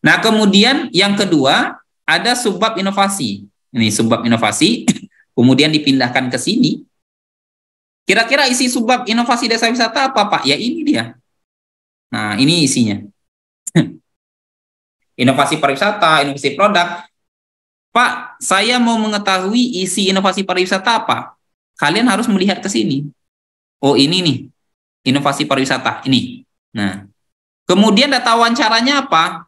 Nah, kemudian yang kedua ada subbab inovasi. Ini subbab inovasi, kemudian dipindahkan ke sini. Kira-kira isi subbab inovasi desa wisata apa, Pak? Ya ini dia. Nah, ini isinya. Inovasi pariwisata, inovasi produk. Pak, saya mau mengetahui isi inovasi pariwisata apa? Kalian harus melihat ke sini. Oh, ini nih, inovasi pariwisata. Ini. Nah, kemudian data wawancaranya apa?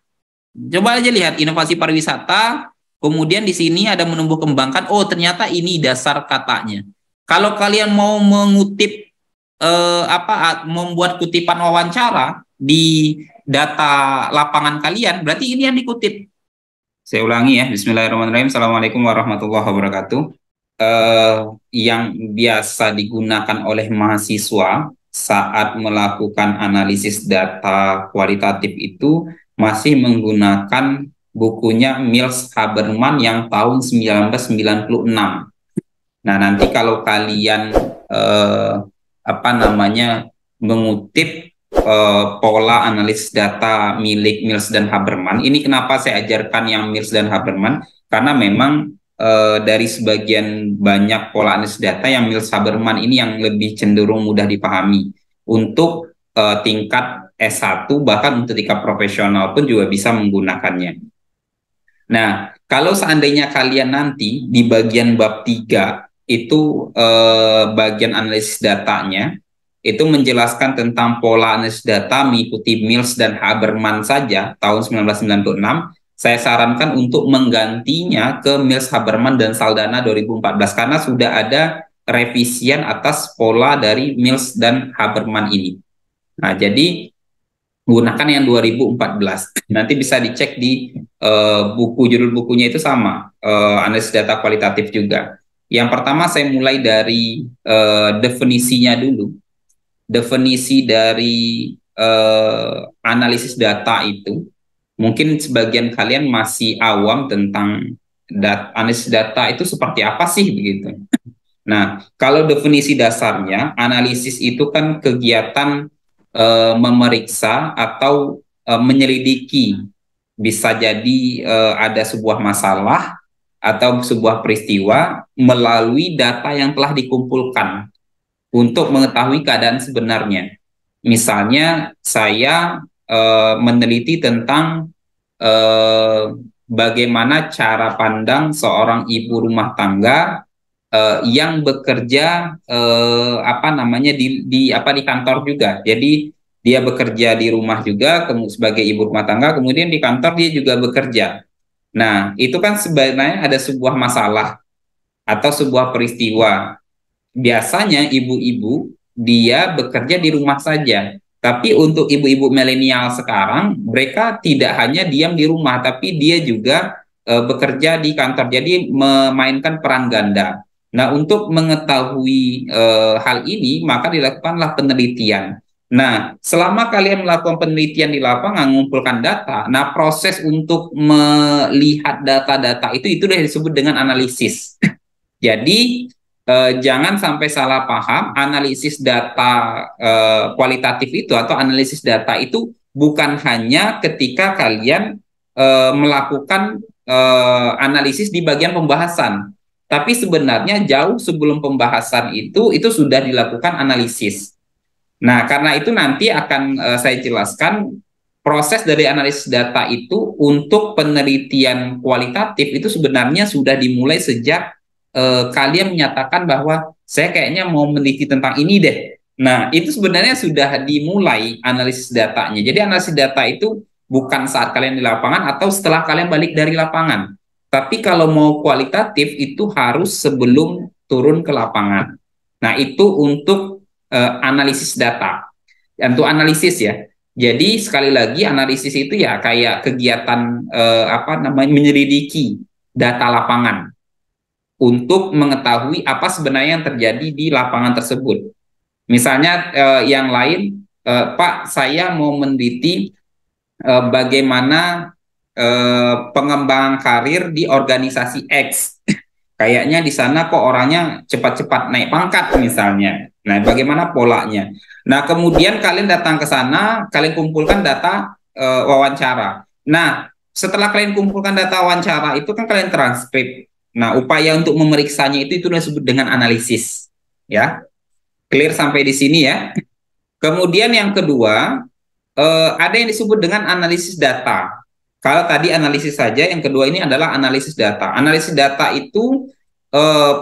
Coba aja lihat inovasi pariwisata, kemudian di sini ada menumbuh kembangkan, oh ternyata ini dasar katanya. Kalau kalian mau mengutip membuat kutipan wawancara di data lapangan kalian, berarti ini yang dikutip. Saya ulangi ya, Bismillahirrahmanirrahim. Assalamualaikum warahmatullahi wabarakatuh. Yang biasa digunakan oleh mahasiswa saat melakukan analisis data kualitatif itu masih menggunakan bukunya Mills Haberman yang tahun 1996. Nah, nanti kalau kalian mengutip pola analisis data milik Mills dan Haberman, ini kenapa saya ajarkan yang Mills dan Haberman, karena memang dari sebagian banyak pola analisis data yang Mills Haberman ini yang lebih cenderung mudah dipahami untuk tingkat S1, bahkan untuk tingkat profesional pun juga bisa menggunakannya. Nah, kalau seandainya kalian nanti di bagian bab 3 itu bagian analisis datanya itu menjelaskan tentang pola analisis data mengikuti Mills dan Haberman saja tahun 1996, saya sarankan untuk menggantinya ke Mills, Haberman, dan Saldana 2014 karena sudah ada revisian atas pola dari Mills dan Haberman ini. Nah, jadi gunakan yang 2014. Nanti bisa dicek di buku, judul bukunya itu sama, analisis data kualitatif juga. Yang pertama saya mulai dari definisinya dulu. Definisi dari analisis data itu, mungkin sebagian kalian masih awam tentang analisis data itu seperti apa sih begitu. Nah, kalau definisi dasarnya, analisis itu kan kegiatan memeriksa atau menyelidiki, bisa jadi ada sebuah masalah atau sebuah peristiwa melalui data yang telah dikumpulkan untuk mengetahui keadaan sebenarnya. Misalnya saya meneliti tentang bagaimana cara pandang seorang ibu rumah tangga yang bekerja di kantor juga. Jadi dia bekerja di rumah juga sebagai ibu rumah tangga, kemudian di kantor dia juga bekerja. Nah, itu kan sebenarnya ada sebuah masalah atau sebuah peristiwa. Biasanya ibu-ibu dia bekerja di rumah saja. Tapi untuk ibu-ibu milenial sekarang, mereka tidak hanya diam di rumah, tapi dia juga bekerja di kantor. Jadi memainkan peran ganda. Nah, untuk mengetahui hal ini, maka dilakukanlah penelitian. Nah, selama kalian melakukan penelitian di lapangan, mengumpulkan data, nah proses untuk melihat data-data itu disebut dengan analisis. Jadi, jangan sampai salah paham, analisis data kualitatif itu atau analisis data itu bukan hanya ketika kalian melakukan analisis di bagian pembahasan. Tapi sebenarnya jauh sebelum pembahasan itu sudah dilakukan analisis. Nah, karena itu nanti akan saya jelaskan proses dari analisis data itu untuk penelitian kualitatif itu sebenarnya sudah dimulai sejak kalian menyatakan bahwa saya kayaknya mau meneliti tentang ini deh. Nah, itu sebenarnya sudah dimulai analisis datanya. Jadi analisis data itu bukan saat kalian di lapangan atau setelah kalian balik dari lapangan. Tapi kalau mau kualitatif itu harus sebelum turun ke lapangan. Nah, itu untuk analisis data. Untuk analisis ya. Jadi sekali lagi analisis itu ya kayak kegiatan menyelidiki data lapangan untuk mengetahui apa sebenarnya yang terjadi di lapangan tersebut. Misalnya yang lain, Pak, saya mau meneliti bagaimana pengembangan karir di organisasi X. Kayaknya di sana kok orangnya cepat-cepat naik pangkat misalnya. Nah, bagaimana polanya? Nah, kemudian kalian datang ke sana, kalian kumpulkan data wawancara. Nah, setelah kalian kumpulkan data wawancara itu kan kalian transkrip. Nah, upaya untuk memeriksanya itu disebut dengan analisis. Ya, clear sampai di sini ya. Kemudian yang kedua, ada yang disebut dengan analisis data. Kalau tadi analisis saja, yang kedua ini adalah analisis data. Analisis data itu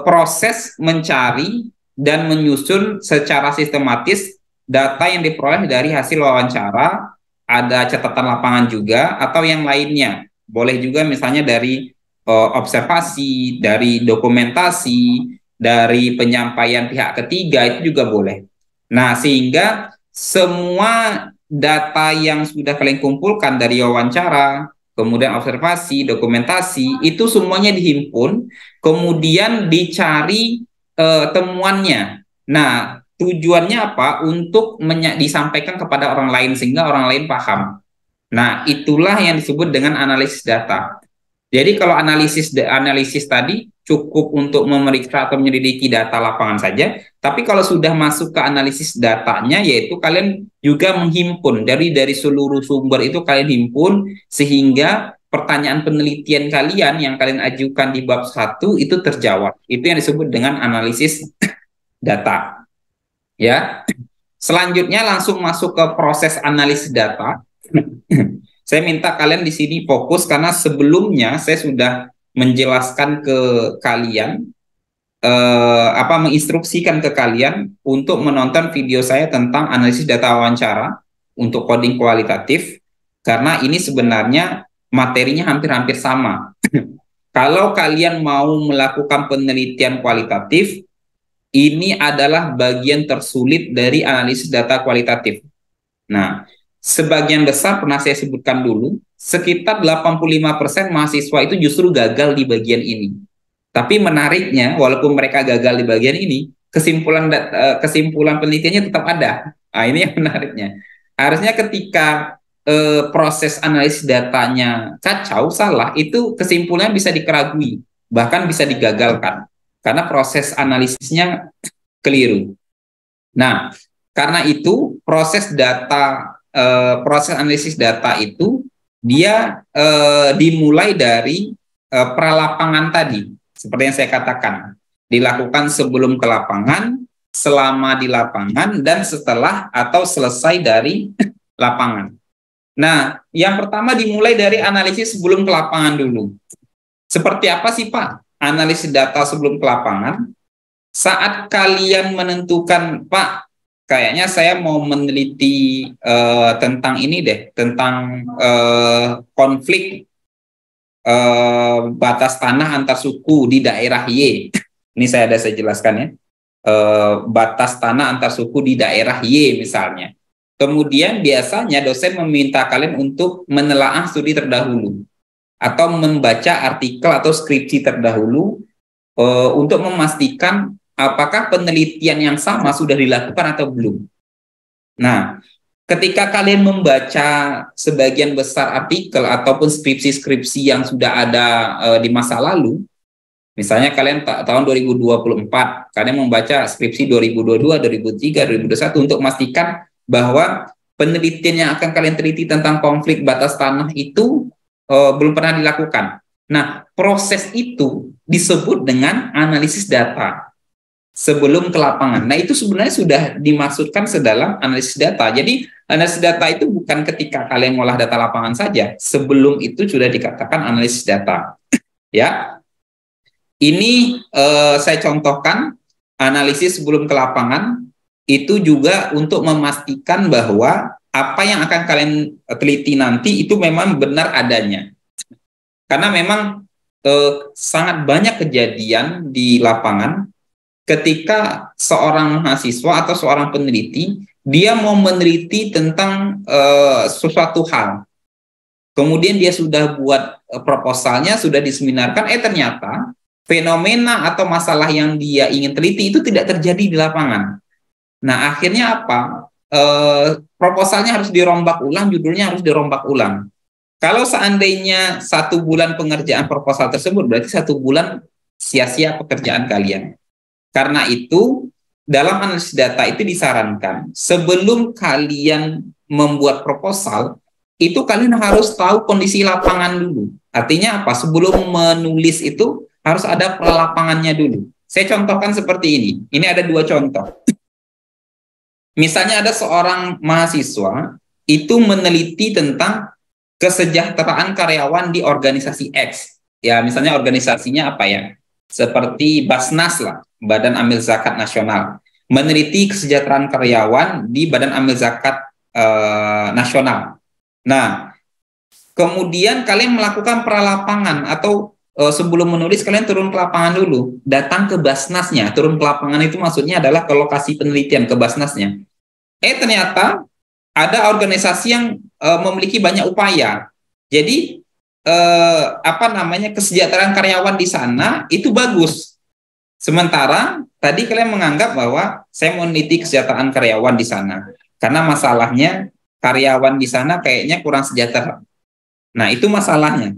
proses mencari dan menyusun secara sistematis data yang diperoleh dari hasil wawancara, ada catatan lapangan juga, atau yang lainnya. Boleh juga misalnya dari observasi, dari dokumentasi, dari penyampaian pihak ketiga, itu juga boleh. Nah, sehingga semua data yang sudah kalian kumpulkan dari wawancara, kemudian observasi, dokumentasi, itu semuanya dihimpun, kemudian dicari temuannya. Nah, tujuannya apa? Untuk disampaikan kepada orang lain sehingga orang lain paham. Nah, itulah yang disebut dengan analisis data. Jadi kalau analisis tadi cukup untuk memeriksa atau menyelidiki data lapangan saja, tapi kalau sudah masuk ke analisis datanya, yaitu kalian juga menghimpun dari seluruh sumber itu kalian himpun sehingga pertanyaan penelitian kalian yang kalian ajukan di bab 1 itu terjawab. Itu yang disebut dengan analisis data. Ya. Selanjutnya langsung masuk ke proses analisis data. Saya minta kalian di sini fokus karena sebelumnya saya sudah menjelaskan ke kalian, menginstruksikan ke kalian untuk menonton video saya tentang analisis data wawancara untuk coding kualitatif, karena ini sebenarnya materinya hampir-hampir sama. Kalau kalian mau melakukan penelitian kualitatif, ini adalah bagian tersulit dari analisis data kualitatif. Nah, sebagian besar pernah saya sebutkan dulu, sekitar 85% mahasiswa itu justru gagal di bagian ini. Tapi menariknya, walaupun mereka gagal di bagian ini, kesimpulan penelitiannya tetap ada. Nah, ini yang menariknya. Harusnya ketika proses analisis datanya kacau, salah, itu kesimpulannya bisa dikeragui, bahkan bisa digagalkan. Karena proses analisisnya keliru. Nah, karena itu proses analisis data itu dia dimulai dari pralapangan tadi, seperti yang saya katakan, dilakukan sebelum ke lapangan, selama di lapangan, dan setelah atau selesai dari lapangan. Nah, yang pertama dimulai dari analisis sebelum ke lapangan dulu. Seperti apa sih Pak analisis data sebelum ke lapangan? Saat kalian menentukan, Pak, kayaknya saya mau meneliti tentang ini deh, tentang konflik batas tanah antar suku di daerah Y. Ini saya jelaskan ya. Batas tanah antar suku di daerah Y misalnya. Kemudian biasanya dosen meminta kalian untuk menelaah studi terdahulu atau membaca artikel atau skripsi terdahulu untuk memastikan apakah penelitian yang sama sudah dilakukan atau belum. Nah, ketika kalian membaca sebagian besar artikel ataupun skripsi-skripsi yang sudah ada di masa lalu, misalnya kalian tahun 2024, kalian membaca skripsi 2022, 2003, 2021 untuk memastikan bahwa penelitian yang akan kalian teliti tentang konflik batas tanah itu belum pernah dilakukan. Nah, proses itu disebut dengan analisis data sebelum ke lapangan. Nah, itu sebenarnya sudah dimaksudkan sedalam analisis data. Jadi, analisis data itu bukan ketika kalian ngolah data lapangan saja. Sebelum itu sudah dikatakan analisis data. Ya, ini saya contohkan analisis sebelum ke lapangan itu juga untuk memastikan bahwa apa yang akan kalian teliti nanti itu memang benar adanya. Karena memang sangat banyak kejadian di lapangan ketika seorang mahasiswa atau seorang peneliti, dia mau meneliti tentang sesuatu hal. Kemudian dia sudah buat proposalnya, sudah diseminarkan, ternyata fenomena atau masalah yang dia ingin teliti itu tidak terjadi di lapangan. Nah, akhirnya apa? Proposalnya harus dirombak ulang, judulnya harus dirombak ulang. Kalau seandainya 1 bulan pengerjaan proposal tersebut, berarti 1 bulan sia-sia pekerjaan kalian. Karena itu, dalam analisis data itu disarankan, sebelum kalian membuat proposal, itu kalian harus tahu kondisi lapangan dulu. Artinya apa? Sebelum menulis itu harus ada pralapangannya dulu. Saya contohkan seperti ini. Ini ada dua contoh. Misalnya ada seorang mahasiswa itu meneliti tentang kesejahteraan karyawan di organisasi X. Ya, misalnya organisasinya apa ya? Seperti Basnas lah, Badan Amil Zakat Nasional. Meneliti kesejahteraan karyawan di Badan Amil Zakat Nasional. Nah, kemudian kalian melakukan pralapangan atau sebelum menulis kalian turun ke lapangan dulu, datang ke Basnasnya. Turun ke lapangan itu maksudnya adalah ke lokasi penelitian, ke Basnasnya. Ternyata ada organisasi yang memiliki banyak upaya. Jadi kesejahteraan karyawan di sana itu bagus. Sementara tadi kalian menganggap bahwa saya meneliti kesejahteraan karyawan di sana karena masalahnya karyawan di sana kayaknya kurang sejahtera. Nah, itu masalahnya.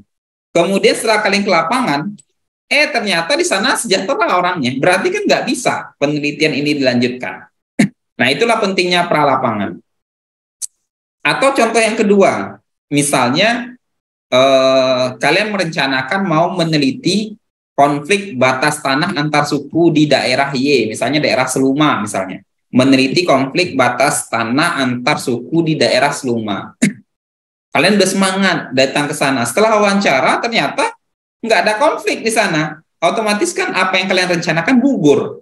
Kemudian setelah kalian ke lapangan, ternyata di sana sejahtera orangnya. Berarti kan nggak bisa penelitian ini dilanjutkan. Nah, itulah pentingnya pralapangan. Atau contoh yang kedua, misalnya kalian merencanakan mau meneliti konflik batas tanah antar suku di daerah Y, misalnya daerah Seluma misalnya. Meneliti konflik batas tanah antar suku di daerah Seluma. Kalian udah semangat datang ke sana. Setelah wawancara ternyata nggak ada konflik di sana. Otomatis kan apa yang kalian rencanakan gugur.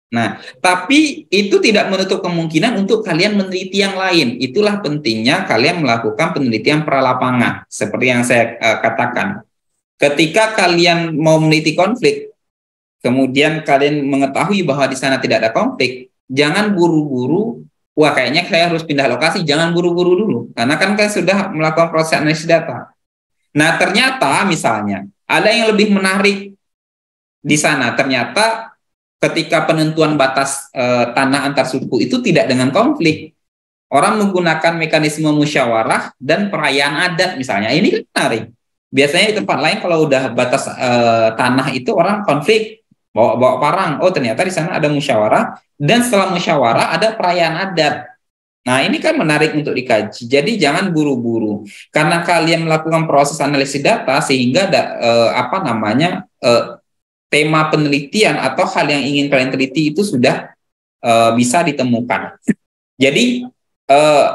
Nah, tapi itu tidak menutup kemungkinan untuk kalian meneliti yang lain. Itulah pentingnya kalian melakukan penelitian pralapangan. Seperti yang saya katakan. Ketika kalian mau meneliti konflik, kemudian kalian mengetahui bahwa di sana tidak ada konflik, jangan buru-buru, wah kayaknya saya harus pindah lokasi, jangan buru-buru dulu. Karena kan kalian sudah melakukan proses analisis data. Nah, ternyata misalnya, ada yang lebih menarik di sana. Ternyata ketika penentuan batas tanah antar suku itu tidak dengan konflik. Orang menggunakan mekanisme musyawarah dan perayaan adat misalnya. Ini kan menarik. Biasanya di tempat lain kalau udah batas tanah itu orang konflik, bawa parang. Oh, ternyata di sana ada musyawarah, dan setelah musyawarah ada perayaan adat. Nah, ini kan menarik untuk dikaji. Jadi jangan buru-buru. Karena kalian melakukan proses analisis data sehingga tema penelitian atau hal yang ingin kalian teliti itu sudah bisa ditemukan. Jadi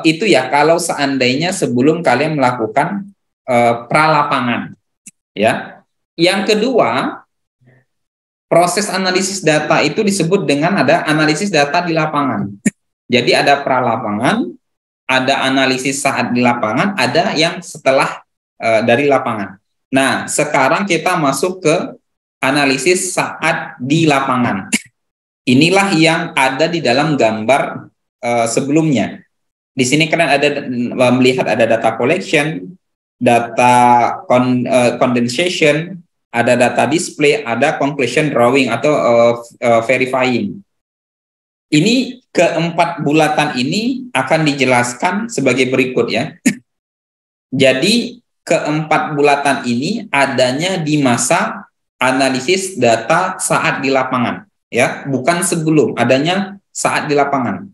itu ya kalau seandainya sebelum kalian melakukan pralapangan, ya. Yang kedua, proses analisis data itu disebut dengan ada analisis data di lapangan. Jadi ada pralapangan, ada analisis saat di lapangan, ada yang setelah dari lapangan. Nah, sekarang kita masuk ke analisis saat di lapangan. Inilah yang ada di dalam gambar sebelumnya. Di sini kalian ada melihat ada data collection, data condensation, ada data display, ada conclusion drawing atau verifying. Ini keempat bulatan ini akan dijelaskan sebagai berikut ya. Jadi keempat bulatan ini adanya di masa analisis data saat di lapangan, ya, bukan sebelum, adanya saat di lapangan.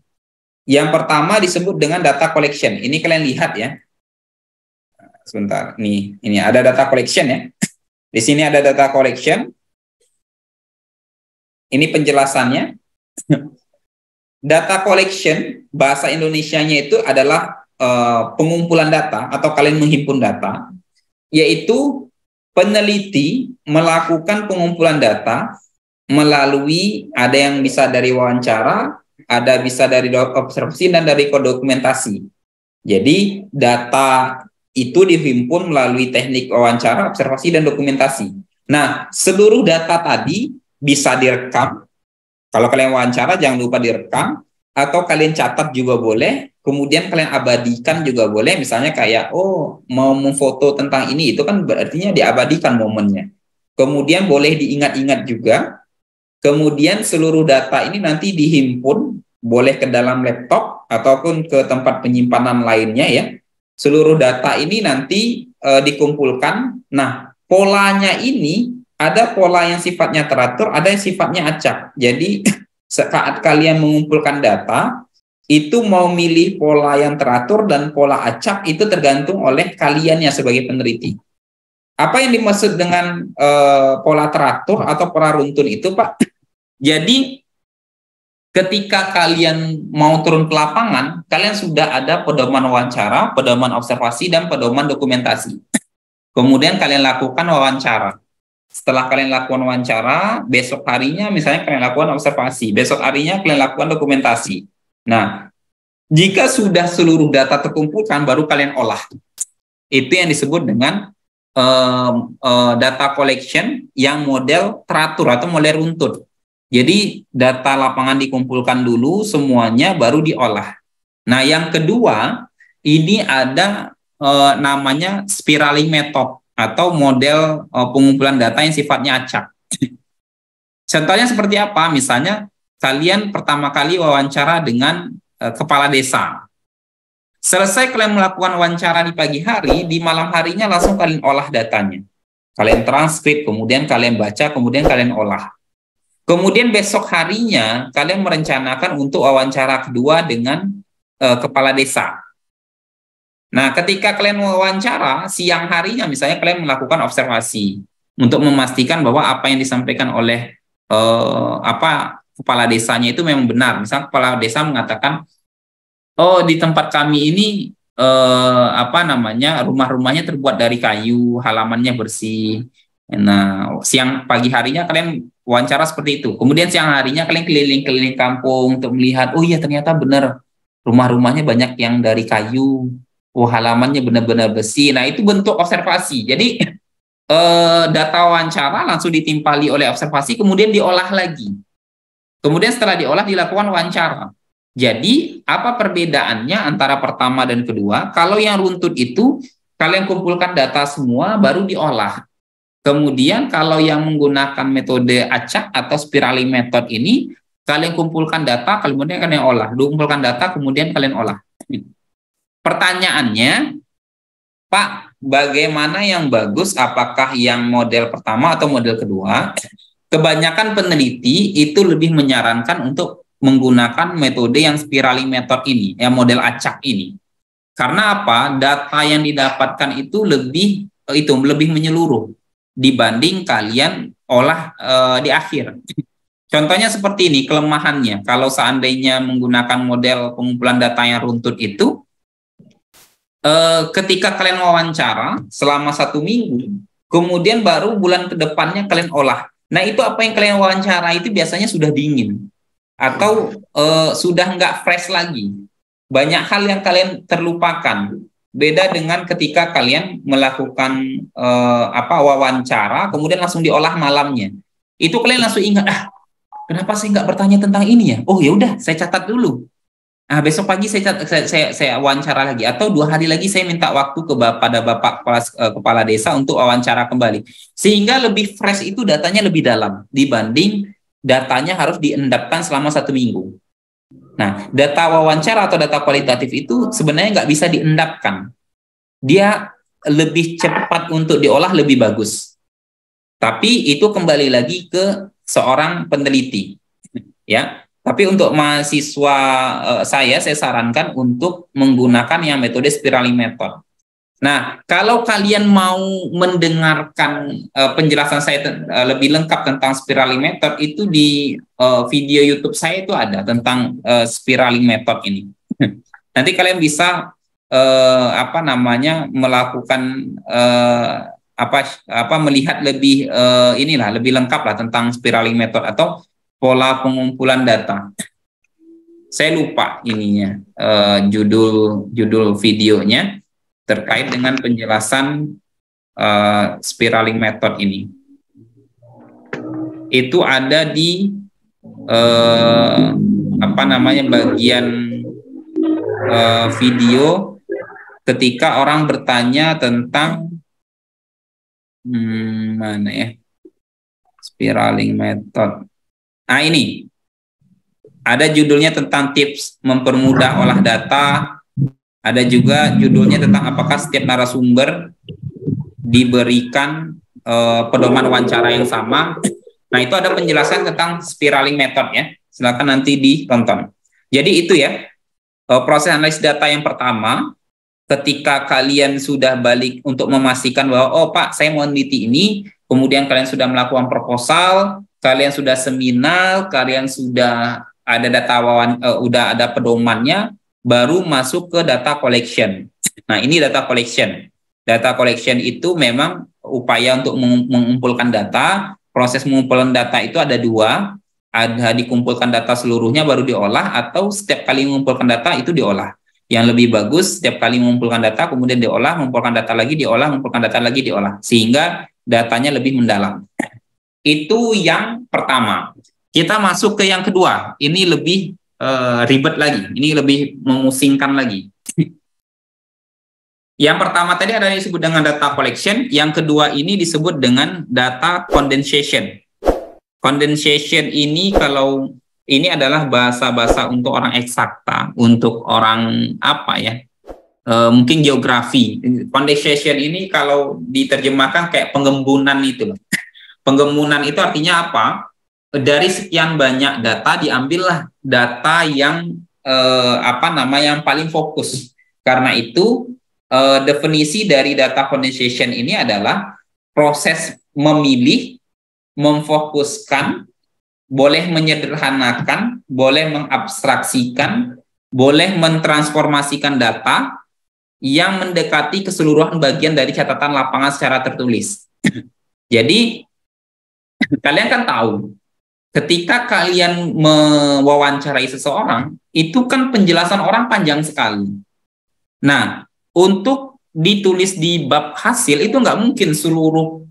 Yang pertama disebut dengan data collection. Ini kalian lihat ya. Sebentar, ini ada data collection ya. Di sini ada data collection. Ini penjelasannya. Data collection bahasa Indonesianya itu adalah pengumpulan data atau kalian menghimpun data, yaitu peneliti melakukan pengumpulan data melalui ada yang bisa dari wawancara, ada bisa dari observasi dan dari dokumentasi. Jadi data itu dihimpun melalui teknik wawancara, observasi dan dokumentasi. Nah, seluruh data tadi bisa direkam. Kalau kalian wawancara jangan lupa direkam, atau kalian catat juga boleh, kemudian kalian abadikan juga boleh, misalnya kayak mau memfoto tentang ini, itu kan berarti diabadikan momennya. Kemudian boleh diingat-ingat juga. Kemudian seluruh data ini nanti dihimpun, boleh ke dalam laptop ataupun ke tempat penyimpanan lainnya ya. Seluruh data ini nanti dikumpulkan. Nah, polanya ini ada pola yang sifatnya teratur, ada yang sifatnya acak. Jadi saat kalian mengumpulkan data, itu mau milih pola yang teratur dan pola acak itu tergantung oleh kalian ya sebagai peneliti. Apa yang dimaksud dengan pola teratur atau pola runtun itu, Pak? Jadi ketika kalian mau turun ke lapangan, kalian sudah ada pedoman wawancara, pedoman observasi, dan pedoman dokumentasi. Kemudian kalian lakukan wawancara. Setelah kalian lakukan wawancara, besok harinya misalnya kalian lakukan observasi, besok harinya kalian lakukan dokumentasi. Nah, jika sudah seluruh data terkumpulkan, baru kalian olah. Itu yang disebut dengan data collection yang model teratur atau model runtun. Jadi data lapangan dikumpulkan dulu semuanya, baru diolah. Nah, yang kedua, ini ada namanya spiraling method atau model pengumpulan data yang sifatnya acak. Contohnya seperti apa? Misalnya kalian pertama kali wawancara dengan kepala desa. Selesai kalian melakukan wawancara di pagi hari, di malam harinya langsung kalian olah datanya. Kalian transkrip, kemudian kalian baca, kemudian kalian olah. Kemudian besok harinya kalian merencanakan untuk wawancara kedua dengan kepala desa. Nah, ketika kalian wawancara, siang harinya misalnya kalian melakukan observasi untuk memastikan bahwa apa yang disampaikan oleh kepala desanya itu memang benar. Misalnya kepala desa mengatakan, oh, di tempat kami ini rumah-rumahnya terbuat dari kayu, halamannya bersih. Nah, pagi harinya kalian wawancara seperti itu. Kemudian siang harinya kalian keliling-keliling kampung untuk melihat, oh iya ternyata benar rumah-rumahnya banyak yang dari kayu. Oh, halamannya benar-benar besi. Nah, itu bentuk observasi. Jadi data wawancara langsung ditimpali oleh observasi, kemudian diolah lagi. Kemudian setelah diolah dilakukan wawancara. Jadi, apa perbedaannya antara pertama dan kedua? Kalau yang runtut itu, kalian kumpulkan data semua, baru diolah. Kemudian, kalau yang menggunakan metode acak atau spiraling method ini, kalian kumpulkan data, kemudian kalian olah. Kumpulkan data, kemudian kalian olah. Pertanyaannya, Pak, bagaimana yang bagus? Apakah yang model pertama atau model kedua? Kebanyakan peneliti itu lebih menyarankan untuk menggunakan metode yang spiraling method ini, yang model acak ini. Karena apa? Data yang didapatkan itu lebih menyeluruh dibanding kalian olah di akhir. Contohnya seperti ini kelemahannya. Kalau seandainya menggunakan model pengumpulan data yang runtut itu, ketika kalian wawancara selama 1 minggu, kemudian baru bulan kedepannya kalian olah. Nah, itu apa yang kalian wawancara itu biasanya sudah dingin atau sudah nggak fresh lagi. Banyak hal yang kalian terlupakan. Beda dengan ketika kalian melakukan wawancara, kemudian langsung diolah malamnya. Itu kalian langsung ingat, kenapa saya nggak bertanya tentang ini ya? Oh ya udah, saya catat dulu. Nah, besok pagi saya wawancara lagi, atau 2 hari lagi saya minta waktu pada Bapak kepala desa untuk wawancara kembali. Sehingga lebih fresh itu datanya lebih dalam dibanding datanya harus diendapkan selama 1 minggu. Nah, data wawancara atau data kualitatif itu sebenarnya nggak bisa diendapkan. Dia lebih cepat untuk diolah, lebih bagus. Tapi itu kembali lagi ke seorang peneliti, ya. Tapi untuk mahasiswa saya sarankan untuk menggunakan yang metode spiraling method. Nah, kalau kalian mau mendengarkan penjelasan saya lebih lengkap tentang spiraling method, itu di video YouTube saya itu ada tentang spiraling method ini. Nanti kalian bisa melakukan melihat lebih lebih lengkap lah tentang spiraling method atau pola pengumpulan data. Saya lupa ininya judul videonya terkait dengan penjelasan spiraling method ini. Itu ada di bagian video ketika orang bertanya tentang mana ya, spiraling method. Nah, ini ada judulnya tentang tips mempermudah olah data. Ada juga judulnya tentang apakah setiap narasumber diberikan pedoman wawancara yang sama. Nah, itu ada penjelasan tentang spiraling method ya. Silakan nanti ditonton. Jadi itu ya. proses analisis data yang pertama, ketika kalian sudah balik untuk memastikan bahwa, oh Pak, saya mau meneliti ini, kemudian kalian sudah melakukan proposal, kalian sudah seminar, kalian sudah ada udah ada pedomannya, baru masuk ke data collection. Nah, ini data collection. Data collection itu memang upaya untuk mengumpulkan data. Proses mengumpulkan data itu ada dua, ada dikumpulkan data seluruhnya baru diolah, atau setiap kali mengumpulkan data itu diolah. Yang lebih bagus setiap kali mengumpulkan data kemudian diolah, mengumpulkan data lagi diolah, mengumpulkan data lagi diolah, sehingga datanya lebih mendalam. Itu yang pertama. Kita masuk ke yang kedua. Ini lebih ribet lagi, ini lebih memusingkan lagi. Yang pertama tadi ada yang disebut dengan data collection, yang kedua ini disebut dengan data condensation. Condensation ini kalau ini adalah bahasa-bahasa untuk orang eksakta, untuk orang apa ya, mungkin geografi. Condensation ini kalau diterjemahkan kayak penggembunan itu. Penggembunan itu artinya apa? Dari sekian banyak data diambillah data yang yang paling fokus. Karena itu definisi dari data condensation ini adalah proses memilih, memfokuskan, boleh menyederhanakan, boleh mengabstraksikan, boleh mentransformasikan data yang mendekati keseluruhan bagian dari catatan lapangan secara tertulis. Jadi, kalian kan tahu, ketika kalian mewawancarai seseorang, itu kan penjelasan orang panjang sekali. Nah, untuk ditulis di bab hasil, itu nggak mungkin seluruh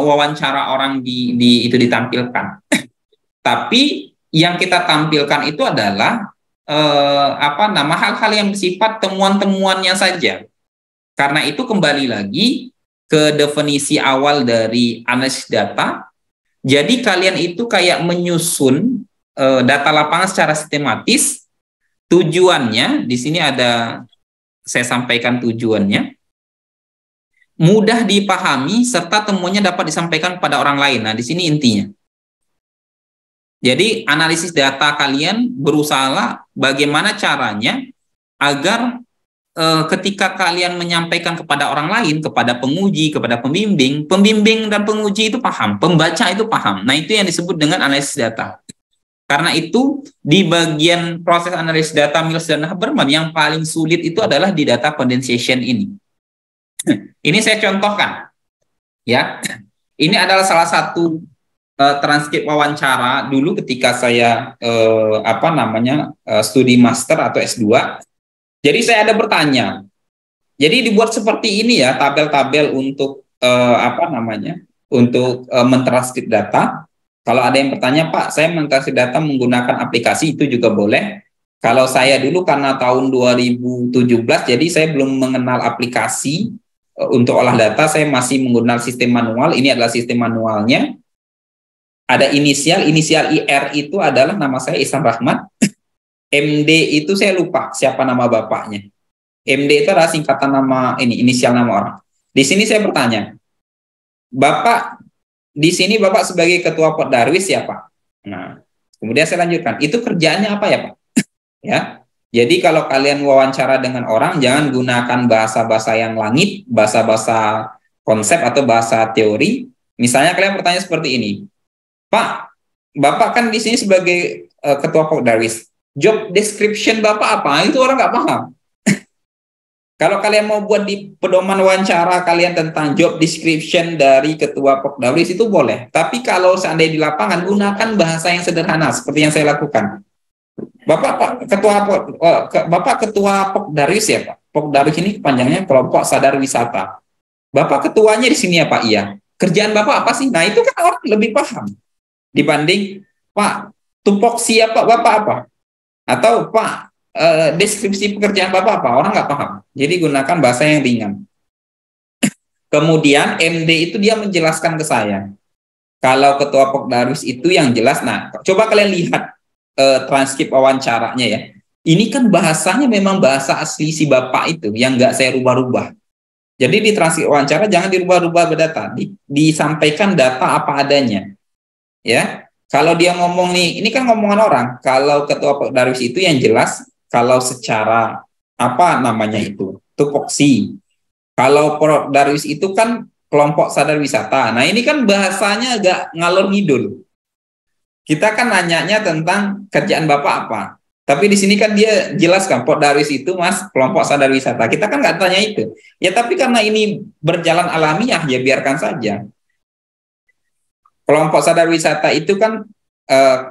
wawancara orang itu ditampilkan. Tapi yang kita tampilkan itu adalah hal-hal yang bersifat temuan-temuannya saja. Karena itu kembali lagi ke definisi awal dari analisis data. Jadi kalian itu kayak menyusun data lapangan secara sistematis. Tujuannya di sini saya sampaikan tujuannya, mudah dipahami serta temuannya dapat disampaikan kepada orang lain. Nah, di sini intinya. Jadi analisis data kalian berusaha bagaimana caranya agar ketika kalian menyampaikan kepada orang lain, kepada penguji, kepada pembimbing dan penguji itu paham, pembaca itu paham. Nah, itu yang disebut dengan analisis data. Karena itu di bagian proses analisis data Mills dan Haberman yang paling sulit itu adalah di data condensation ini. Ini saya contohkan, ya. Ini adalah salah satu transkrip wawancara dulu ketika saya studi master atau S2. Jadi saya ada bertanya. Jadi dibuat seperti ini ya, tabel-tabel untuk mentranskrip data. Kalau ada yang bertanya, Pak, saya mentranskrip data menggunakan aplikasi, itu juga boleh. Kalau saya dulu karena tahun 2017, jadi saya belum mengenal aplikasi untuk olah data, saya masih menggunakan sistem manual. Ini adalah sistem manualnya. Ada inisial IR itu adalah nama saya Ihsan Rahmat. MD itu saya lupa siapa nama bapaknya. MD itu adalah singkatan nama inisial nama orang. Di sini saya bertanya, Bapak, di sini Bapak sebagai ketua Pok Darwis ya Pak? Nah, kemudian saya lanjutkan, itu kerjaannya apa ya Pak? Ya, jadi kalau kalian wawancara dengan orang, jangan gunakan bahasa-bahasa yang langit, bahasa-bahasa konsep atau bahasa teori. Misalnya kalian bertanya seperti ini, Pak, Bapak kan di sini sebagai ketua Pok Darwis, job description Bapak apa? Itu orang nggak paham. Kalau kalian mau buat di pedoman wawancara kalian tentang job description dari ketua Pok Darwis itu boleh. Tapi kalau seandainya di lapangan, gunakan bahasa yang sederhana seperti yang saya lakukan. Bapak ketua Pok Darwis ya Pak. Pok Darwis ini panjangnya kelompok sadar wisata. Bapak ketuanya di sini ya Pak? Iya. Kerjaan Bapak apa sih? Nah itu kan orang lebih paham dibanding Pak tupoksi Bapak apa? Atau Pak deskripsi pekerjaan Bapak apa? Orang nggak paham. Jadi gunakan bahasa yang ringan. Kemudian MD itu dia menjelaskan ke saya. Kalau ketua Pok Darwis itu yang jelas. Nah, coba kalian lihat transkrip wawancaranya ya. Ini kan bahasanya memang bahasa asli si Bapak itu yang nggak saya rubah-rubah. Jadi di transkrip wawancara jangan dirubah-rubah berdata. Disampaikan data apa adanya. Ya. Kalau dia ngomong nih, ini kan ngomongan orang. Kalau ketua Pok Darwis itu yang jelas kalau secara apa namanya itu tupoksi. Kalau Prof. Darwis itu kan kelompok sadar wisata. Nah ini kan bahasanya agak ngalor ngidul. Kita kan nanyanya tentang kerjaan Bapak apa. Tapi di sini kan dia jelaskan Prof. Darwis itu Mas kelompok sadar wisata. Kita kan nggak tanya itu. Ya tapi karena ini berjalan alamiah ya biarkan saja. Kelompok sadar wisata itu kan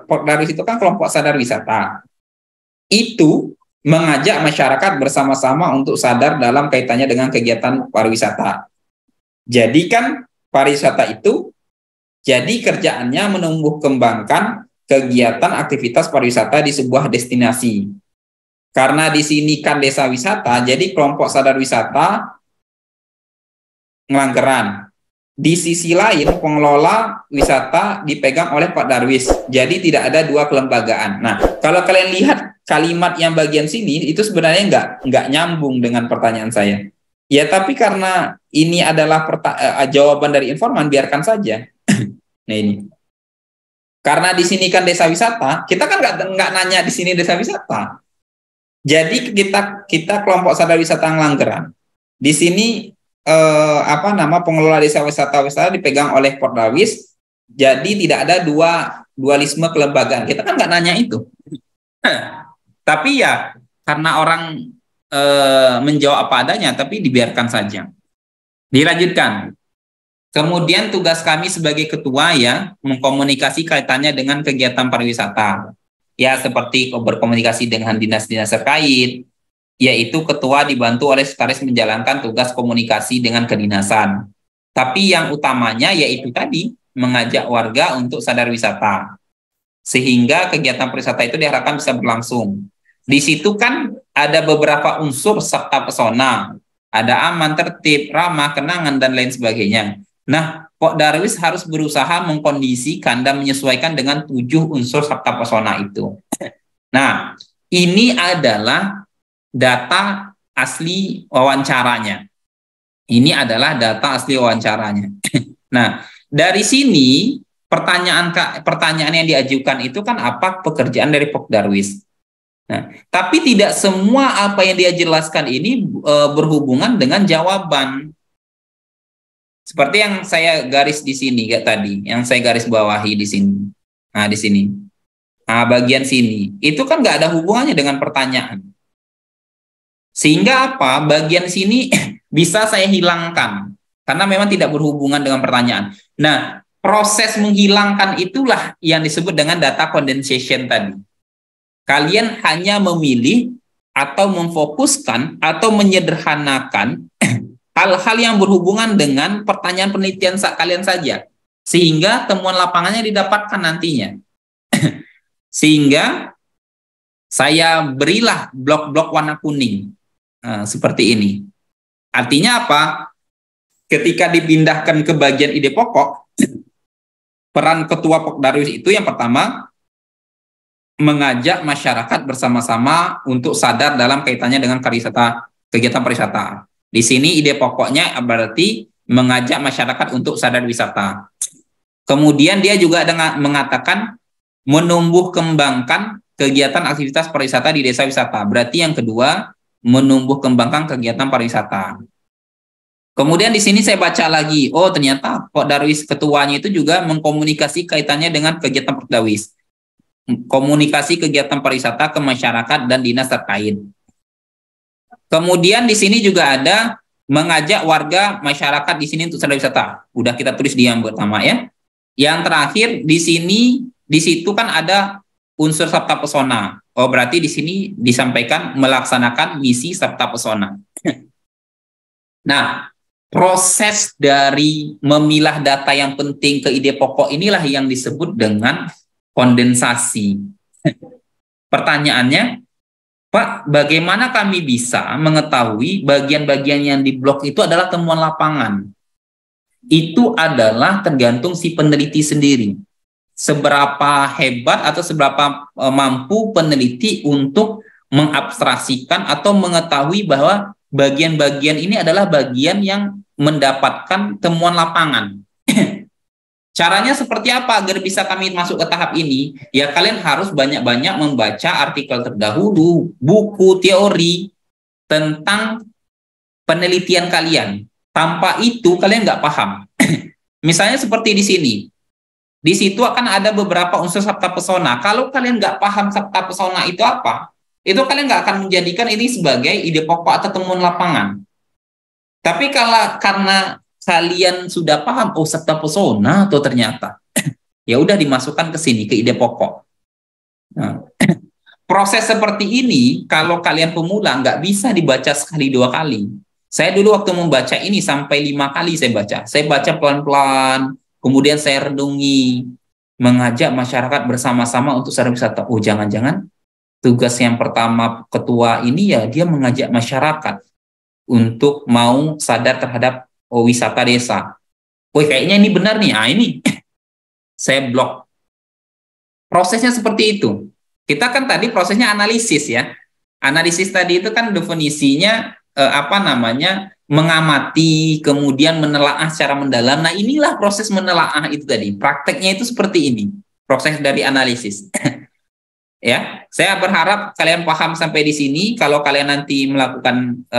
Prof. Darwis itu kan kelompok sadar wisata. Itu mengajak masyarakat bersama-sama untuk sadar dalam kaitannya dengan kegiatan pariwisata. Jadi kan pariwisata itu jadi kerjaannya menumbuh kembangkan kegiatan aktivitas pariwisata di sebuah destinasi. Karena di sini kan desa wisata, jadi kelompok sadar wisata Ngelanggeran. Di sisi lain pengelola wisata dipegang oleh Pak Darwis. Jadi tidak ada dua kelembagaan. Nah, kalau kalian lihat kalimat yang bagian sini itu sebenarnya nggak nyambung dengan pertanyaan saya. Ya, tapi karena ini adalah jawaban dari informan, biarkan saja. Nah ini, karena di sini kan desa wisata, kita kan nggak nanya di sini desa wisata. Jadi kita kelompok sadar wisata Ngelanggeran. Di sini pengelola desa wisata dipegang oleh Prof. Darwis. Jadi tidak ada dualisme kelembagaan. Kita kan nggak nanya itu. Tapi ya karena orang menjawab apa adanya, tapi dibiarkan saja. Dilanjutkan. Kemudian tugas kami sebagai ketua ya mengkomunikasi kaitannya dengan kegiatan pariwisata. Ya seperti berkomunikasi dengan dinas-dinas terkait, yaitu ketua dibantu oleh sekretaris menjalankan tugas komunikasi dengan kedinasan. Tapi yang utamanya yaitu tadi mengajak warga untuk sadar wisata. Sehingga kegiatan pariwisata itu diharapkan bisa berlangsung. Di situ kan ada beberapa unsur sabta pesona, ada aman, tertib, ramah, kenangan, dan lain sebagainya. Nah, Prof. Darwis harus berusaha mengkondisikan dan menyesuaikan dengan 7 unsur sabta pesona itu. Nah, ini adalah data asli wawancaranya. Ini adalah data asli wawancaranya. Nah, dari sini pertanyaan yang diajukan itu kan apa pekerjaan dari Prof. Darwis. Nah, tapi tidak semua apa yang dia jelaskan ini berhubungan dengan jawaban. Seperti yang saya garis di sini kayak tadi, yang saya garis bawahi di sini. Nah, di sini. Nah, bagian sini. Itu kan nggak ada hubungannya dengan pertanyaan. Sehingga apa? Bagian sini bisa saya hilangkan. Karena memang tidak berhubungan dengan pertanyaan. Nah, proses menghilangkan itulah yang disebut dengan data condensation tadi. Kalian hanya memilih atau memfokuskan atau menyederhanakan hal-hal yang berhubungan dengan pertanyaan penelitian kalian saja. Sehingga temuan lapangannya didapatkan nantinya. Sehingga saya berilah blok-blok warna kuning. Seperti ini. Artinya apa? Ketika dipindahkan ke bagian ide pokok, peran ketua Prof. Darwis itu yang pertama, mengajak masyarakat bersama-sama untuk sadar dalam kaitannya dengan kegiatan pariwisata. Di sini ide pokoknya berarti mengajak masyarakat untuk sadar wisata. Kemudian dia juga mengatakan menumbuh kembangkan kegiatan aktivitas pariwisata di desa wisata. Berarti yang kedua, menumbuh kembangkan kegiatan pariwisata. Kemudian di sini saya baca lagi, oh ternyata Prof. Darwis ketuanya itu juga mengkomunikasi kaitannya dengan kegiatan Prof. Darwis. Komunikasi kegiatan pariwisata ke masyarakat dan dinas terkait. Kemudian di sini juga ada mengajak warga masyarakat di sini untuk sadar wisata. Udah kita tulis di yang pertama ya. Yang terakhir di sini di situ kan ada unsur sabta pesona. Oh berarti di sini disampaikan melaksanakan misi sabta pesona. Nah, proses dari memilah data yang penting ke ide pokok inilah yang disebut dengan kondensasi. Pertanyaannya, Pak, bagaimana kami bisa mengetahui bagian-bagian yang di blok itu adalah temuan lapangan? Itu adalah tergantung si peneliti sendiri. Seberapa hebat atau seberapa mampu peneliti untuk mengabstraksikan atau mengetahui bahwa bagian-bagian ini adalah bagian yang mendapatkan temuan lapangan. Caranya seperti apa agar bisa kami masuk ke tahap ini? Ya kalian harus banyak-banyak membaca artikel terdahulu, buku teori tentang penelitian kalian. Tanpa itu kalian nggak paham. Misalnya seperti di sini. Di situ akan ada beberapa unsur sabta pesona. Kalau kalian nggak paham sabta pesona itu apa, itu kalian nggak akan menjadikan ini sebagai ide pokok atau temuan lapangan. Tapi kalau karena kalian sudah paham, oh sabta pesona tuh ternyata, ya udah dimasukkan ke sini ke ide pokok. Nah, proses seperti ini kalau kalian pemula nggak bisa dibaca sekali dua kali. Saya dulu waktu membaca ini sampai 5 kali saya baca. Saya baca pelan-pelan, kemudian saya renungi, mengajak masyarakat bersama-sama untuk sadar wisata. Oh jangan-jangan tugas yang pertama ketua ini ya dia mengajak masyarakat untuk mau sadar terhadap wisata desa. Wih kayaknya ini benar nih. Ah ini saya blok. Prosesnya seperti itu. Kita kan tadi prosesnya analisis ya. Analisis tadi itu kan definisinya apa namanya mengamati, kemudian menelaah secara mendalam. Nah inilah proses menelaah itu tadi. Prakteknya itu seperti ini. Proses dari analisis. Ya, saya berharap kalian paham sampai di sini. Kalau kalian nanti melakukan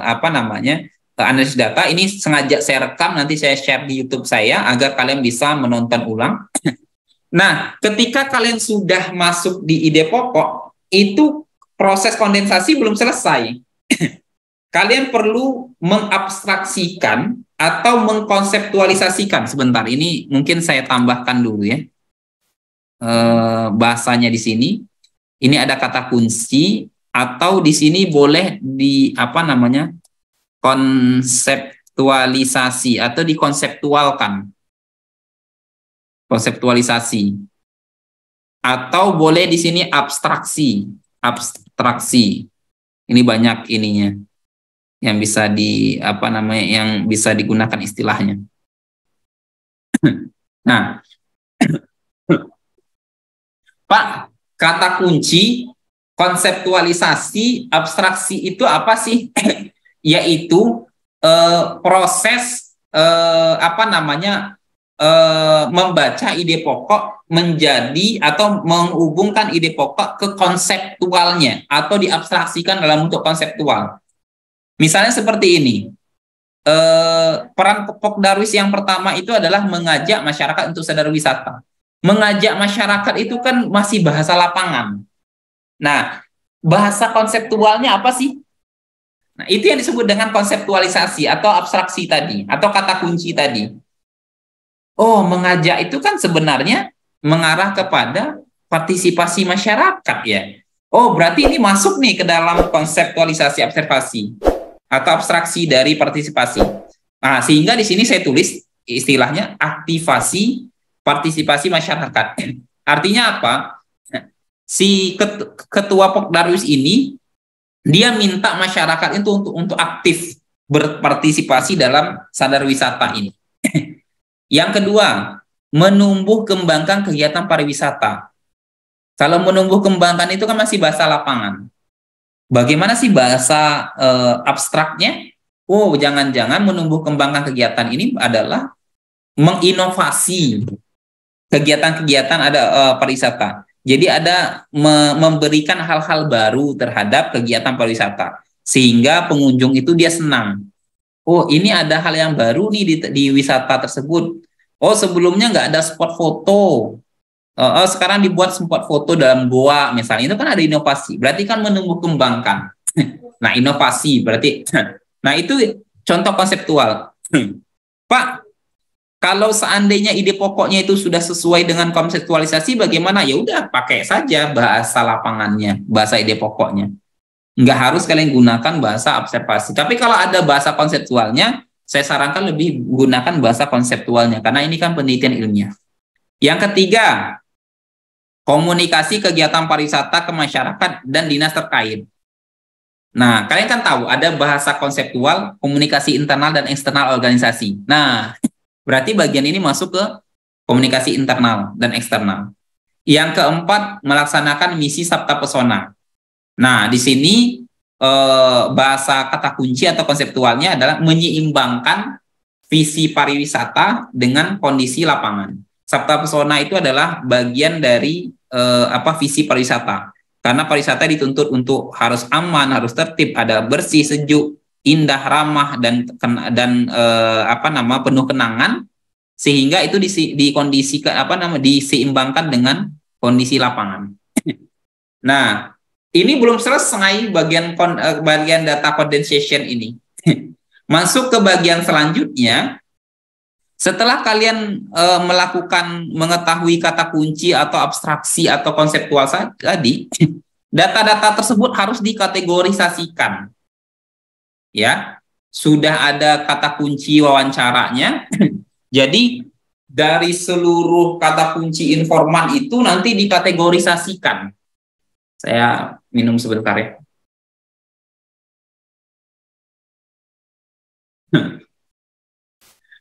apa namanya analisis data, ini sengaja saya rekam, nanti saya share di YouTube saya agar kalian bisa menonton ulang. Nah, ketika kalian sudah masuk di ide pokok, itu proses kondensasi belum selesai. Kalian perlu mengabstraksikan atau mengkonseptualisasikan. Sebentar, ini mungkin saya tambahkan dulu ya. Bahasanya di sini. Ini ada kata kunci atau di sini boleh di apa namanya? Konseptualisasi atau dikonseptualkan. Konseptualisasi. Atau boleh di sini abstraksi. Abstraksi. Ini banyak ininya yang bisa di apa namanya yang bisa digunakan istilahnya. Nah, Pak, kata kunci konseptualisasi abstraksi itu apa sih? Yaitu proses apa namanya membaca ide pokok menjadi atau menghubungkan ide pokok ke konseptualnya atau diabstraksikan dalam bentuk konseptual. Misalnya seperti ini, peran Pok Darwis yang pertama itu adalah mengajak masyarakat untuk sadar wisata. Mengajak masyarakat itu kan masih bahasa lapangan. Nah, bahasa konseptualnya apa sih? Nah, itu yang disebut dengan konseptualisasi atau abstraksi tadi, atau kata kunci tadi. Oh, mengajak itu kan sebenarnya mengarah kepada partisipasi masyarakat ya. Oh, berarti ini masuk nih ke dalam konseptualisasi observasi atau abstraksi dari partisipasi. Nah, sehingga di sini saya tulis istilahnya aktivasi partisipasi masyarakat. Artinya apa? Si ketua Pok Darwis ini dia minta masyarakat itu untuk aktif berpartisipasi dalam sadar wisata ini. Yang kedua, menumbuh kembangkan kegiatan pariwisata. Kalau menumbuh kembangkan itu kan masih bahasa lapangan. Bagaimana sih bahasa abstraknya? Oh, jangan-jangan menumbuh kembangkan kegiatan ini adalah menginovasi kegiatan-kegiatan ada pariwisata. Jadi ada memberikan hal-hal baru terhadap kegiatan pariwisata sehingga pengunjung itu dia senang. Oh, ini ada hal yang baru nih di wisata tersebut. Oh, sebelumnya nggak ada spot foto. Sekarang dibuat spot foto dalam goa misalnya. Itu kan ada inovasi. Berarti kan menumbuh kembangkan. Nah, inovasi berarti. Nah, itu contoh konseptual. Pak, kalau seandainya ide pokoknya itu sudah sesuai dengan konseptualisasi, bagaimana? Ya udah, pakai saja bahasa lapangannya, bahasa ide pokoknya. Nggak harus kalian gunakan bahasa observasi. Tapi kalau ada bahasa konseptualnya, saya sarankan lebih gunakan bahasa konseptualnya, karena ini kan penelitian ilmiah. Yang ketiga, komunikasi kegiatan pariwisata ke masyarakat dan dinas terkait. Nah, kalian kan tahu ada bahasa konseptual, komunikasi internal dan eksternal organisasi. Nah, berarti bagian ini masuk ke komunikasi internal dan eksternal. Yang keempat, melaksanakan misi sabta pesona. Nah, di sini bahasa kata kunci atau konseptualnya adalah menyeimbangkan visi pariwisata dengan kondisi lapangan. Sabta Pesona itu adalah bagian dari visi pariwisata. Karena pariwisata dituntut untuk harus aman, harus tertib, ada bersih, sejuk, indah, ramah, dan penuh kenangan, sehingga itu dikondisikan diseimbangkan dengan kondisi lapangan. Nah, ini belum selesai bagian data condensation ini. Masuk ke bagian selanjutnya. Setelah kalian mengetahui kata kunci atau abstraksi atau konseptual tadi, data-data tersebut harus dikategorisasikan. Ya, sudah ada kata kunci wawancaranya. Jadi dari seluruh kata kunci informan itu nanti dikategorisasikan. Saya minum sebentar ya.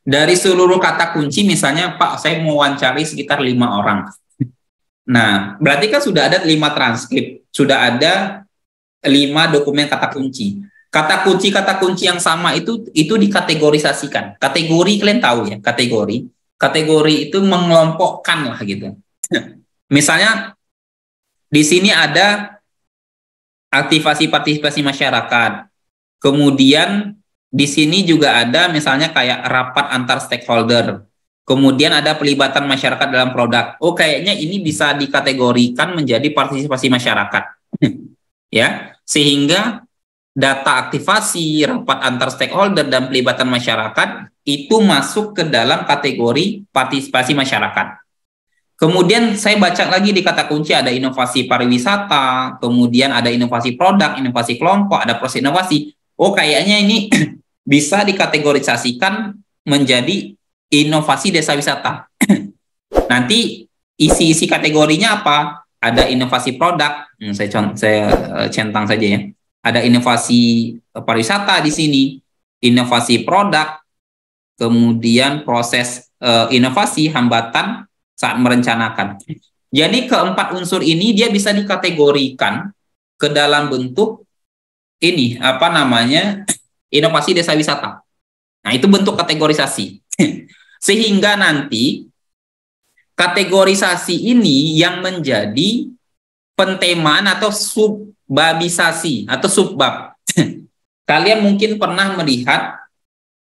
Dari seluruh kata kunci, misalnya, Pak, saya mau wawancari sekitar 5 orang. Nah, berarti kan sudah ada 5 transkrip, sudah ada 5 dokumen kata kunci. Kata kunci yang sama itu dikategorisasikan. Kategori kalian tahu ya, kategori. Kategori itu mengelompokkan lah gitu. Misalnya di sini ada aktivasi partisipasi masyarakat. Kemudian di sini juga ada misalnya kayak rapat antar stakeholder. Kemudian ada pelibatan masyarakat dalam produk. Oh, kayaknya ini bisa dikategorikan menjadi partisipasi masyarakat. Ya, sehingga data aktivasi, rapat antar stakeholder, dan pelibatan masyarakat itu masuk ke dalam kategori partisipasi masyarakat. Kemudian saya baca lagi di kata kunci ada inovasi pariwisata, kemudian ada inovasi produk, inovasi kelompok, ada proses inovasi. Oh, kayaknya ini bisa dikategorisasikan menjadi inovasi desa wisata. Nanti isi-isi kategorinya apa? Ada inovasi produk, saya centang saja ya. Ada inovasi pariwisata di sini, inovasi produk, kemudian proses inovasi, hambatan saat merencanakan. Jadi keempat unsur ini dia bisa dikategorikan ke dalam bentuk ini, inovasi desa wisata. Nah, itu bentuk kategorisasi. Sehingga nanti kategorisasi ini yang menjadi pentemaan atau subbabisasi atau subbab. Kalian mungkin pernah melihat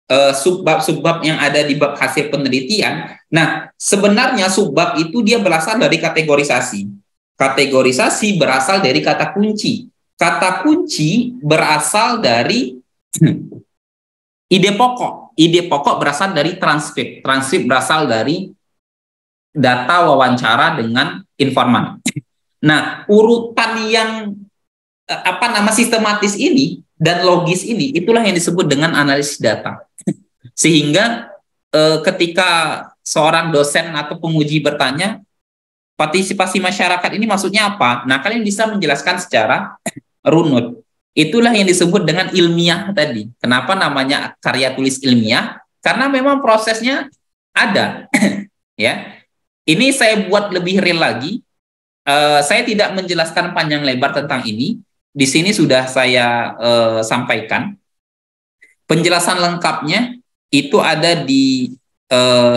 subbab-subbab yang ada di bab hasil penelitian. Nah, sebenarnya subbab itu dia berasal dari kategorisasi. Kategorisasi berasal dari kata kunci. Kata kunci berasal dari ide pokok. Ide pokok berasal dari transkrip. Transkrip berasal dari data wawancara dengan informan. Nah, urutan yang sistematis ini dan logis ini, itulah yang disebut dengan analisis data. Sehingga ketika seorang dosen atau penguji bertanya, partisipasi masyarakat ini maksudnya apa? Nah, kalian bisa menjelaskan secara runut. Itulah yang disebut dengan ilmiah tadi. Kenapa namanya karya tulis ilmiah? Karena memang prosesnya ada. Ya, ini saya buat lebih real lagi. Saya tidak menjelaskan panjang lebar tentang ini. Di sini sudah saya sampaikan. Penjelasan lengkapnya itu ada di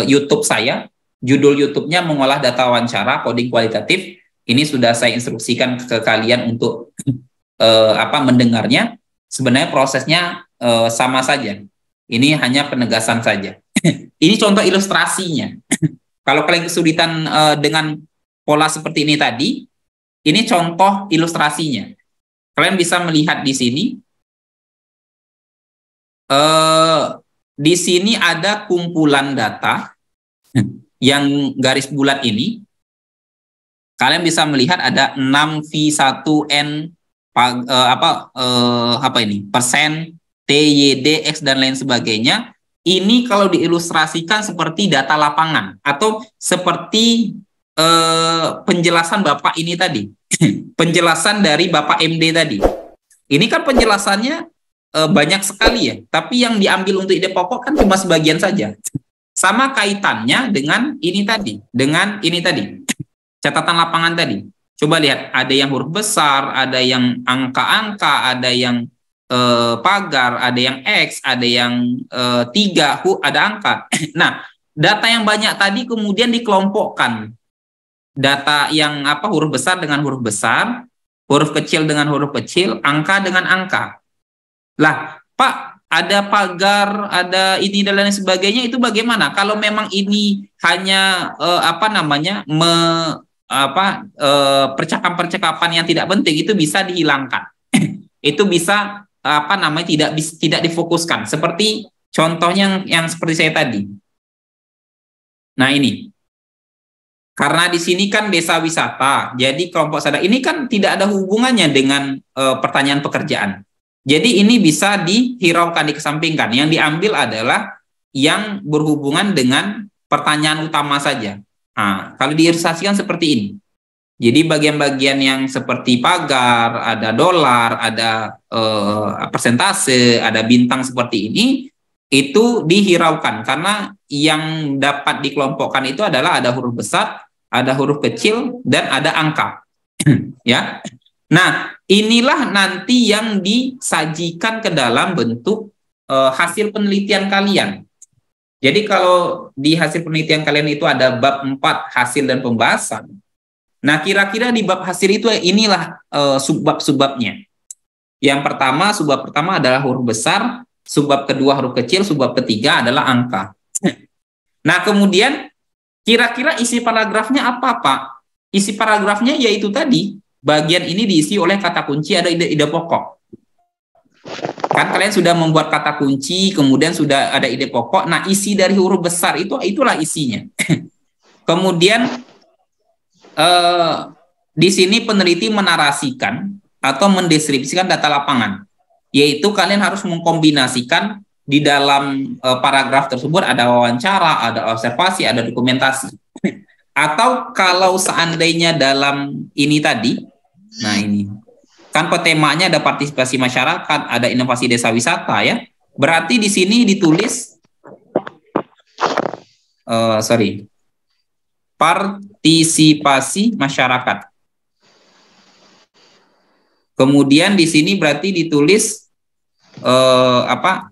YouTube saya. Judul YouTube-nya mengolah data wawancara coding kualitatif. Ini sudah saya instruksikan ke kalian untuk mendengarnya. Sebenarnya prosesnya sama saja. Ini hanya penegasan saja. Ini contoh ilustrasinya. Kalau kalian kesulitan dengan pola seperti ini tadi, ini contoh ilustrasinya. Kalian bisa melihat di sini. Di sini ada kumpulan data yang garis bulat ini. Kalian bisa melihat ada 6V1N persen, TYD, X, dan lain sebagainya. Ini kalau diilustrasikan seperti data lapangan atau seperti penjelasan Bapak ini tadi. Penjelasan dari Bapak MD tadi. Ini kan penjelasannya banyak sekali ya, tapi yang diambil untuk ide pokok kan cuma sebagian saja. Sama kaitannya dengan ini tadi, catatan lapangan tadi. Coba lihat, ada yang huruf besar, ada yang angka-angka, ada yang pagar, ada yang X, ada yang 3, ada angka. Nah, data yang banyak tadi kemudian dikelompokkan. Data yang huruf besar dengan huruf besar, huruf kecil dengan huruf kecil, angka dengan angka. Lah, Pak, ada pagar, ada ini dan lain sebagainya, itu bagaimana? Kalau memang ini hanya percakapan-percakapan yang tidak penting, itu bisa dihilangkan. Itu bisa tidak difokuskan. Seperti contohnya yang seperti saya tadi. Nah, ini. Karena di sini kan desa wisata, jadi kelompok sadar ini kan tidak ada hubungannya dengan pertanyaan pekerjaan. Jadi ini bisa dihiraukan, dikesampingkan. Yang diambil adalah yang berhubungan dengan pertanyaan utama saja. Nah, kalau diilustrasikan seperti ini. Jadi bagian-bagian yang seperti pagar, ada dolar, ada persentase, ada bintang seperti ini, itu dihiraukan. Karena yang dapat dikelompokkan itu adalah ada huruf besar, ada huruf kecil, dan ada angka. Ya. Nah, inilah nanti yang disajikan ke dalam bentuk hasil penelitian kalian. Jadi kalau di hasil penelitian kalian itu ada bab 4 hasil dan pembahasan. Nah, kira-kira di bab hasil itu inilah subbab-subbabnya. Yang pertama, subbab pertama adalah huruf besar, subbab kedua huruf kecil, subbab ketiga adalah angka. Nah, kemudian kira-kira isi paragrafnya apa, Pak? Isi paragrafnya yaitu tadi, bagian ini diisi oleh kata kunci, ada ide-ide pokok. Kan kalian sudah membuat kata kunci, kemudian sudah ada ide pokok. Nah, isi dari huruf besar itulah isinya. Kemudian di sini peneliti menarasikan atau mendeskripsikan data lapangan, yaitu kalian harus mengkombinasikan di dalam paragraf tersebut ada wawancara, ada observasi, ada dokumentasi. Atau kalau seandainya dalam ini tadi, nah ini kan temanya ada partisipasi masyarakat, ada inovasi desa wisata ya. Berarti di sini ditulis partisipasi masyarakat. Kemudian di sini berarti ditulis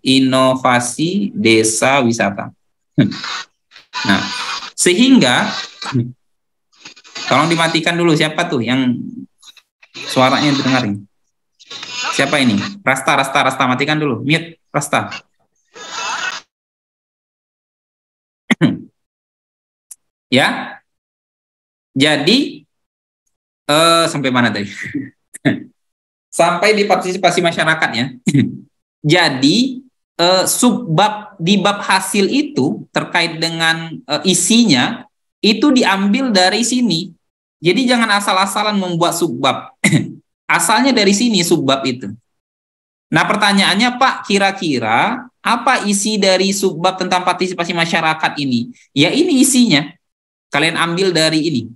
inovasi desa wisata. Nah, sehingga tolong dimatikan dulu, siapa tuh yang suaranya didengarin? Siapa ini? Rasta, matikan dulu. Mute, Rasta. Ya. Jadi sampai mana tadi? Sampai di partisipasi masyarakat ya. Jadi subbab di bab hasil itu terkait dengan isinya itu diambil dari sini. Jadi jangan asal-asalan membuat subbab. Asalnya dari sini subbab itu. Nah, pertanyaannya, Pak, kira-kira apa isi dari subbab tentang partisipasi masyarakat ini? Ya ini isinya. Kalian ambil dari ini.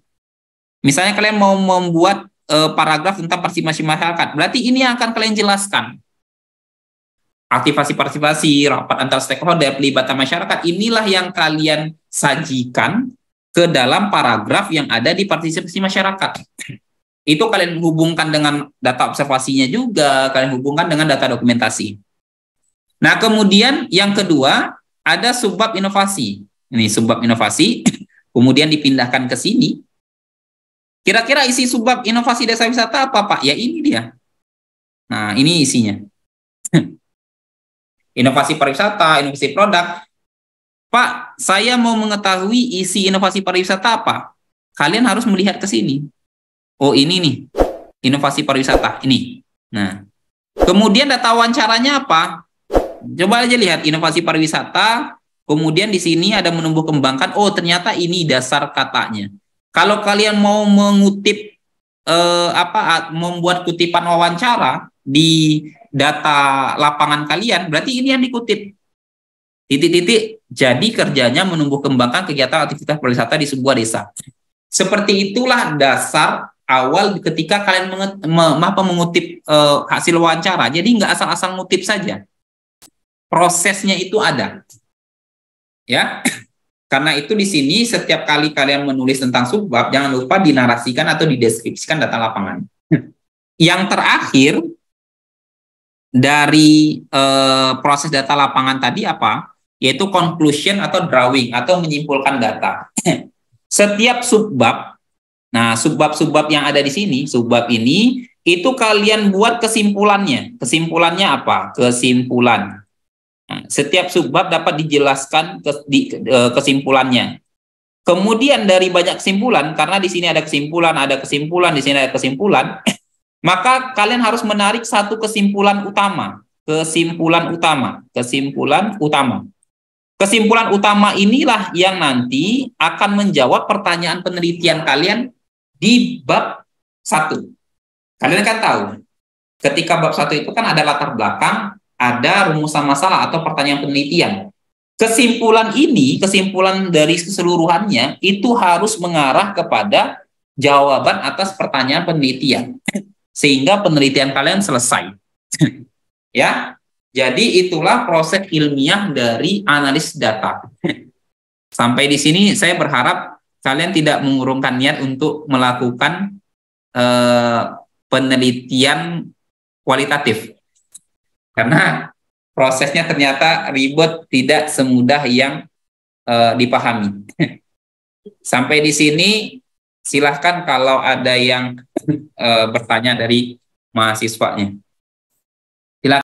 Misalnya kalian mau membuat paragraf tentang partisipasi masyarakat, berarti ini yang akan kalian jelaskan. Aktivasi partisipasi, rapat antar stakeholder, pelibatan masyarakat, inilah yang kalian sajikan ke dalam paragraf yang ada di partisipasi masyarakat. Itu kalian hubungkan dengan data observasinya juga, kalian hubungkan dengan data dokumentasi. Nah, kemudian yang kedua, ada subbab inovasi. Ini subbab inovasi, kemudian dipindahkan ke sini. Kira-kira isi subbab inovasi desa wisata apa, Pak? Ya ini dia. Nah, ini isinya. Inovasi pariwisata, inovasi produk. Pak, saya mau mengetahui isi inovasi pariwisata apa? Kalian harus melihat ke sini. Oh, ini nih. Inovasi pariwisata, ini. Nah, kemudian data wawancaranya apa? Coba aja lihat inovasi pariwisata, kemudian di sini ada menumbuh kembangkan. Oh, ternyata ini dasar katanya. Kalau kalian mau mengutip membuat kutipan wawancara di data lapangan kalian, berarti ini yang dikutip. Titik-titik, jadi kerjanya menumbuh kembangkan kegiatan aktivitas pariwisata di sebuah desa. Seperti itulah dasar awal ketika kalian mengutip hasil wawancara. Jadi nggak asal-asal ngutip saja. Prosesnya itu ada. Ya. Karena itu di sini setiap kali kalian menulis tentang subbab, jangan lupa dinarasikan atau dideskripsikan data lapangan. Yang terakhir, dari proses data lapangan tadi apa? Yaitu conclusion atau drawing atau menyimpulkan data. Setiap subbab, nah subbab-subbab yang ada di sini, subbab ini itu kalian buat kesimpulannya. Kesimpulannya apa? Kesimpulan. Nah, setiap subbab dapat dijelaskan kesimpulannya. Kemudian dari banyak kesimpulan, karena di sini ada kesimpulan, di sini ada kesimpulan, maka kalian harus menarik satu kesimpulan utama. Kesimpulan utama. Kesimpulan utama. Kesimpulan utama inilah yang nanti akan menjawab pertanyaan penelitian kalian di bab 1. Kalian kan tahu, ketika bab 1 itu kan ada latar belakang, ada rumusan masalah atau pertanyaan penelitian. Kesimpulan ini, kesimpulan dari keseluruhannya, itu harus mengarah kepada jawaban atas pertanyaan penelitian. Sehingga penelitian kalian selesai. Ya, jadi itulah proses ilmiah dari analis data. Sampai di sini saya berharap kalian tidak mengurungkan niat untuk melakukan penelitian kualitatif. Karena prosesnya ternyata ribet, tidak semudah yang dipahami. Sampai di sini silahkan kalau ada yang bertanya dari mahasiswanya. Silakan.